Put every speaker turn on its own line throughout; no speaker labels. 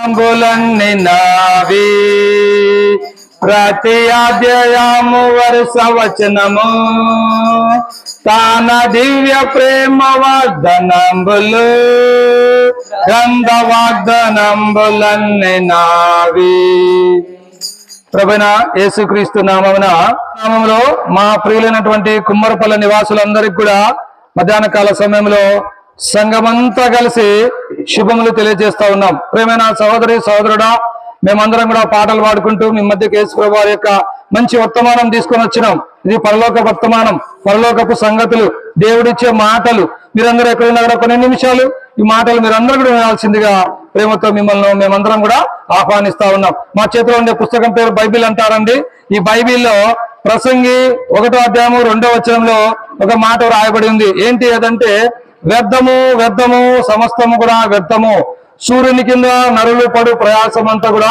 అంబులన్ని నావి ప్రతి అధ్యాయము వరుస వచనము తాన దివ్య ప్రేమ వాగ్దానంబులు గ్రంథ వాగ్దానంబులన్ని నావి. ప్రభువైన యేసుక్రీస్తు నామములో మా ప్రియులైనటువంటి కుమ్మరపల్లి నివాసులందరికీ కూడా మధ్యాహ్న కాల సమయంలో సంఘమంతా కలిసి శుభములు తెలియజేస్తా ఉన్నాం. ప్రియమైన సహోదరి సహోదరుడా, మేమందరం కూడా పాటలు పాడుకుంటూ మీ మధ్యకి యేసు ప్రభువు వారి యొక్క మంచి వర్తమానం తీసుకొని వచ్చినాం. ఇది పరలోక వర్తమానం, పరలోకపు సంగతులు, దేవుడిచ్చే మాటలు. మీరందరూ ఎక్కడున్నా కూడా కొన్ని నిమిషాలు ఈ మాటలు మీరందరూ కూడా వినాల్సిందిగా ప్రేమతో మిమ్మల్ని మేమందరం కూడా ఆహ్వానిస్తా ఉన్నాం. మా చేతిలో ఉండే పుస్తకం పేరు బైబిల్ అంటారండి. ఈ బైబిల్లో ప్రసంగి 1వ అధ్యాయము 2వ వచనంలో ఒక మాట రాయబడి ఉంది. ఏంటి అదంటే, వ్యర్థము వ్యర్థము సమస్తము కూడా వ్యర్థము, సూర్యుని కింద నరులు పడు ప్రయాసం అంతా కూడా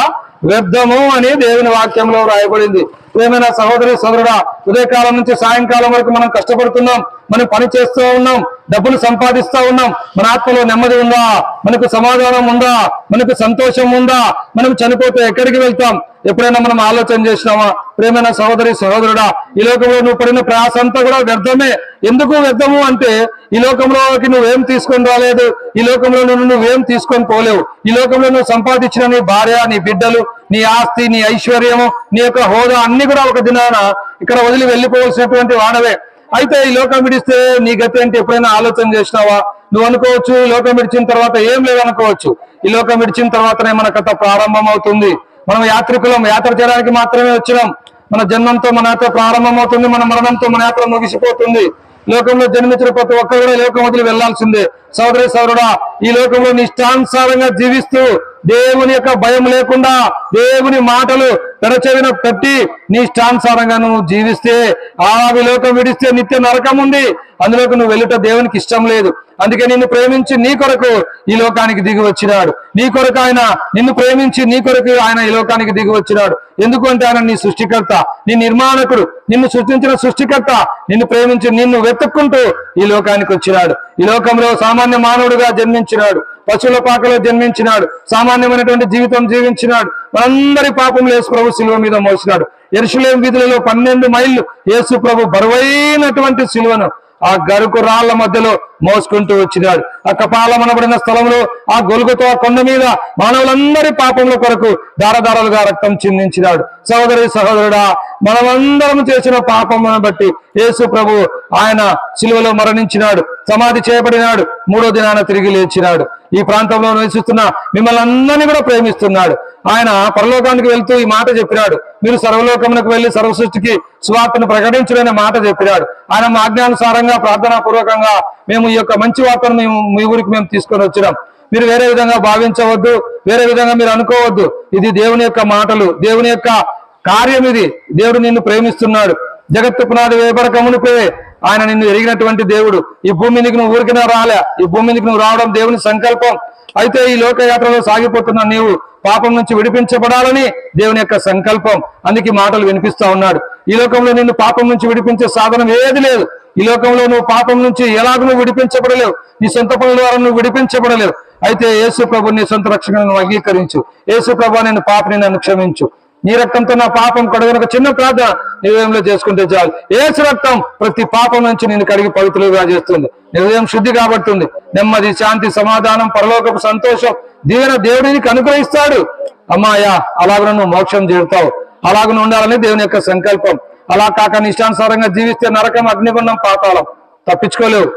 వ్యర్థము అని దేవుని వాక్యంలో రాయబడింది. ఏమైనా సహోదరి సోదరుడా, ఉదయకాలం నుంచి సాయంకాలం వరకు మనం కష్టపడుతున్నాం, మనం పని చేస్తూ ఉన్నాం, డబ్బులు సంపాదిస్తూ ఉన్నాం. మన ఆత్మలో నెమ్మది ఉందా? మనకు సమాధానం ఉందా? మనకు సంతోషం ఉందా? మనం చనిపోతే ఎక్కడికి వెళ్తాం? ఎప్పుడైనా మనం ఆలోచన చేసినామా? ప్రేమైన సహోదరి సహోదరుడా, ఈ లోకంలో నువ్వు పడిన ప్రయాస అంతా కూడా వ్యర్థమే. ఎందుకు వ్యర్థము అంటే, ఈ లోకంలోకి నువ్వేం తీసుకొని రాలేదు, ఈ లోకంలో నువ్వేం తీసుకొని పోలేవు. ఈ లోకంలో నువ్వు సంపాదించిన నీ భార్య, నీ బిడ్డలు, నీ ఆస్తి, నీ ఐశ్వర్యము, నీ యొక్క హోదా అన్ని కూడా ఒక దినాన ఇక్కడ వదిలి వెళ్ళిపోవలసినటువంటి వాడవే. అయితే ఈ లోకం విడిస్తే నీ గతి ఏంటి ఎప్పుడైనా ఆలోచన చేసినావా? నువ్వు అనుకోవచ్చు ఈ లోకం విడిచిన తర్వాత ఏం లేదనుకోవచ్చు. ఈ లోకం విడిచిన తర్వాతనే మన కథ ప్రారంభం అవుతుంది. మనం యాత్రికులం, యాత్ర చేయడానికి మాత్రమే వచ్చినాం. మన జన్మంతో మన యాత్ర ప్రారంభం అవుతుంది, మన మరణంతో మన యాత్ర ముగిసిపోతుంది. లోకంలో జన్మించిన ప్రతి ఒక్కరు కూడా లోకం వదిలి వెళ్లాల్సిందే. సోదరి సోదరుడా, ఈ లోకంలో నీ ఇష్టానుసారంగా జీవిస్తూ దేవుని యొక్క భయం లేకుండా దేవుని మాటలు పెరచెవిన పెట్టి నీ ఇష్టానుసారంగా నువ్వు జీవిస్తే ఆ లోకం విడిస్తే నిత్య నరకం ఉంది. అందులోకి నువ్వు వెళ్ళుట దేవునికి ఇష్టం లేదు. అందుకే నిన్ను ప్రేమించి నీ కొరకు ఈ లోకానికి దిగి వచ్చినాడు. నీ కొరకు ఆయన నిన్ను ప్రేమించి నీ కొరకు ఆయన ఈ లోకానికి దిగి వచ్చినాడు. ఎందుకంటే ఆయన నీ సృష్టికర్త, నీ నిర్మాణకుడు, నిన్ను సృష్టించిన సృష్టికర్త నిన్ను ప్రేమించి నిన్ను వెతుక్కుంటూ ఈ లోకానికి వచ్చినాడు. ఈ లోకంలో సామాన్య మానవుడుగా జన్మించినాడు, పశువుల పాకలో జన్మించినాడు, సామాన్యమైనటువంటి జీవితం జీవించినాడు. మనందరి పాపములు యేసు ప్రభు శిలువ మీద మోసినాడు. యెరూషలేము వీధులలో 12 మైళ్ళు యేసు ప్రభు బరువైనటువంటి శిలువను ఆ గరుకు రాళ్ల మధ్యలో మోసుకుంటూ వచ్చినాడు. ఆ కపాలమనబడిన స్థలంలో ఆ గొల్గొతా కొండ మీద మానవులందరి పాపముల కొరకు దారదారాలుగా రక్తం చిందించినాడు. సహోదరి సహోదరుడా, మనమందరం చేసిన పాపములను బట్టి యేసు ప్రభు ఆయన శిలువలో మరణించినాడు, సమాధి చేయబడినాడు, 3వ దినాన తిరిగి లేచినాడు. ఈ ప్రాంతంలో నివసిస్తున్న మిమ్మల్ని అందరినీ కూడా ప్రేమిస్తున్నాడు. ఆయన పరలోకానికి వెళ్తూ ఈ మాట చెప్పినాడు, మీరు సర్వలోకమునకు వెళ్లి సర్వసృష్టికి సువార్తను ప్రకటించుడనే మాట చెప్పినాడు. ఆయన మా ఆజ్ఞానుసారంగా ప్రార్థనా పూర్వకంగా మేము ఈ యొక్క మంచి వార్తను మీ ఊరికి మేము తీసుకొని వచ్చినాం. మీరు వేరే విధంగా భావించవద్దు, వేరే విధంగా మీరు అనుకోవద్దు. ఇది దేవుని యొక్క మాటలు, దేవుని యొక్క కార్యం. ఇది దేవుడు నిన్ను ప్రేమిస్తున్నాడు. జగత్తు పునాది వేయబడక మునిపే ఆయన నిన్ను ఎరిగినటువంటి దేవుడు. ఈ భూమి మీదకి నువ్వు ఊరికినా రాలే, ఈ భూమి మీదకి నువ్వు రావడం దేవుని సంకల్పం. అయితే ఈ లోకయాత్రలో సాగిపోతున్న నీవు పాపం నుంచి విడిపించబడాలని దేవుని యొక్క సంకల్పం. అందుకే మాటలు వినిపిస్తా ఉన్నాడు. ఈ లోకంలో నిన్ను పాపం నుంచి విడిపించే సాధనం ఏది లేదు. ఈ లోకంలో నువ్వు పాపం నుంచి ఎలాగ నువ్వు విడిపించబడలేవు, నీ సొంత పనుల ద్వారా నువ్వు విడిపించబడలేవు. అయితే యేసు ప్రభు నీ సొంత రక్షణను అంగీకరించు. యేసు ప్రభు నేను పాపిని నన్ను క్షమించు, నీ రక్తంతో నా పాపం కడుగున ఒక చిన్న ప్రార్థన నిర్వయంలో చేసుకుంటే చాలు. యేసు రక్తం ప్రతి పాపం నుంచి నిన్ను కడిగి పవిత్రులుగా చేస్తుంది. నిర్వయం శుద్ధి కాబడుతుంది. నెమ్మది, శాంతి, సమాధానం, పరలోకపు సంతోషం, దీవెన దేవుడికి అనుగ్రహిస్తాడు. అమ్మాయా, అలాగ నువ్వు మోక్షం చేరుతావు. అలాగ ఉండాలని దేవుని యొక్క సంకల్పం. అలా కాక నీ ఇష్టానుసారంగా జీవిస్తే నరకం, అగ్నిగుండం, పాతాళం. తప్పించుకోలేవు.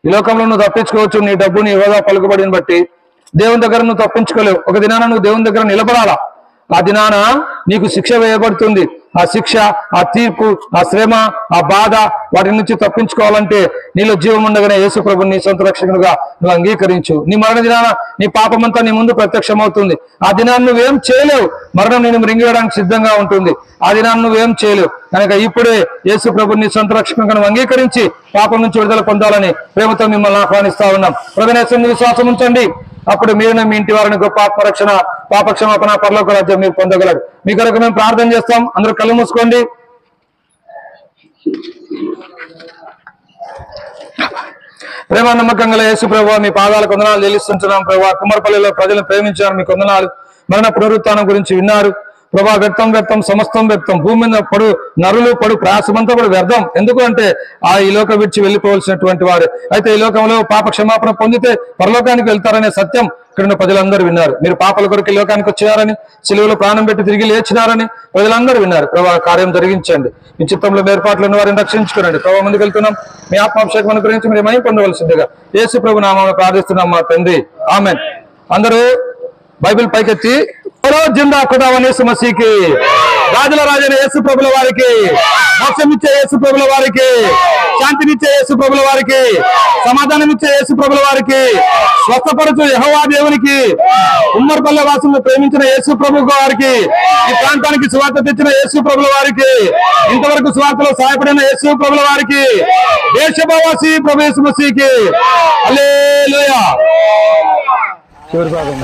ఈ లోకంలో నువ్వు తప్పించుకోవచ్చు, నీ డబ్బు, నీ హోదా, పలుకుబడిని బట్టి. దేవుని దగ్గర నువ్వు తప్పించుకోలేవు. ఒక దినాన నువ్వు దేవుని దగ్గర నిలబడాలా. ఆ దినాన నీకు శిక్ష వేయబడుతుంది. ఆ శిక్ష, ఆ తీర్పు, ఆ శ్రమ, ఆ బాధ, వాటి నుంచి తప్పించుకోవాలంటే నీలో జీవం ఉండగానే యేసు ప్రభుని నీ సొంత రక్షకునిగా నువ్వు అంగీకరించు. నీ మరణ దినాన నీ పాపమంతా నీ ముందు ప్రత్యక్షమవుతుంది. ఆ దినాన్ని నువ్వేం చేయలేవు. మరణం నేను మృంగివేయడానికి సిద్ధంగా ఉంటుంది. ఆ దినాన్ని నువ్వేం చేయలేవు. కనుక ఇప్పుడే యేసు ప్రభుని నీ సొంత రక్షకునిగా నువ్వు అంగీకరించి పాపం నుంచి విడుదల పొందాలని ప్రేమతో మిమ్మల్ని ఆహ్వానిస్తా ఉన్నాం. ప్రభువునందు విశ్వాసం ఉంచండి. అప్పుడు మీరు మీ ఇంటి వారిని గొప్ప ఆత్మరక్షణ, పాపక్షమాపణ, పరలోక రాజ్యం మీరు పొందగలరు. మీ కొరకు మేము ప్రార్థన చేస్తాం. అందరూ కళ్ళు మూసుకోండి. ప్రేమ నమ్మకం గల యేసు ప్రభువా, మీ పాదాలకు వందనాలు చెల్లిస్తుంటున్నాం. ప్రభువా, కుమ్మరపల్లిలో ప్రజలను ప్రేమించారు, మీకు వందనాలు. మరణ పునరుత్థానం గురించి విన్నారు ప్రభా. వ్యర్థం వ్యర్థం సమస్తం వ్యర్థం, భూమి మీద పడు నరులు పడు ప్రయాసమంతా కూడా వ్యర్థం. ఎందుకు అంటే ఈ లోకం విడిచి వెళ్ళిపోవలసినటువంటి వారు. అయితే ఈ లోకంలో పాప క్షమాపణ పొందితే పరలోకానికి వెళ్తారనే సత్యం ఇక్కడున్న ప్రజలందరూ విన్నారు. మీరు పాపల కొరకు ఈ లోకానికి వచ్చారని, సిలువలో ప్రాణం పెట్టి తిరిగి లేచినారని ప్రజలందరూ విన్నారు. ప్రభా కార్యం జరిగించండి. మీ చిత్తంలో ఏర్పాట్లు ఉన్న వారిని రక్షించుకోండి. ప్రభావ ముందుకు వెళ్తున్నాం. మీ ఆత్మాభిషేకం గురించి మీరు ఏమై పొందవలసిందిగా యేసు ప్రభు నామమున ప్రార్థిస్తున్నాం మా తండ్రి, ఆమేన్. అందరూ బైబిల్ పైకెత్తి జిందా ఖుదావని యేసు మసీకి, రాజుల రాజైన యేసు ప్రభుల వారికి, మోక్షమిచ్చే యేసు ప్రభుల వారికి, శాంతినిచ్చే యేసు ప్రభుల వారికి, సమాధానమిచ్చే యేసు ప్రభుల వారికి, స్వస్థపరచు యెహోవా దేవునికి, ఉమ్మర్పల్లె వాసులను ప్రేమించిన యేసు ప్రభు వారికి, ఈ ప్రాంతానికి సువార్త తెచ్చిన యేసు ప్రభుల వారికి, ఇంతవరకు సువార్తలో సహాయపడిన యేసు ప్రభుల వారికి, దేశభావాసి ప్రభు యేసు మసీకి. హల్లెలూయా. చివరి భాగం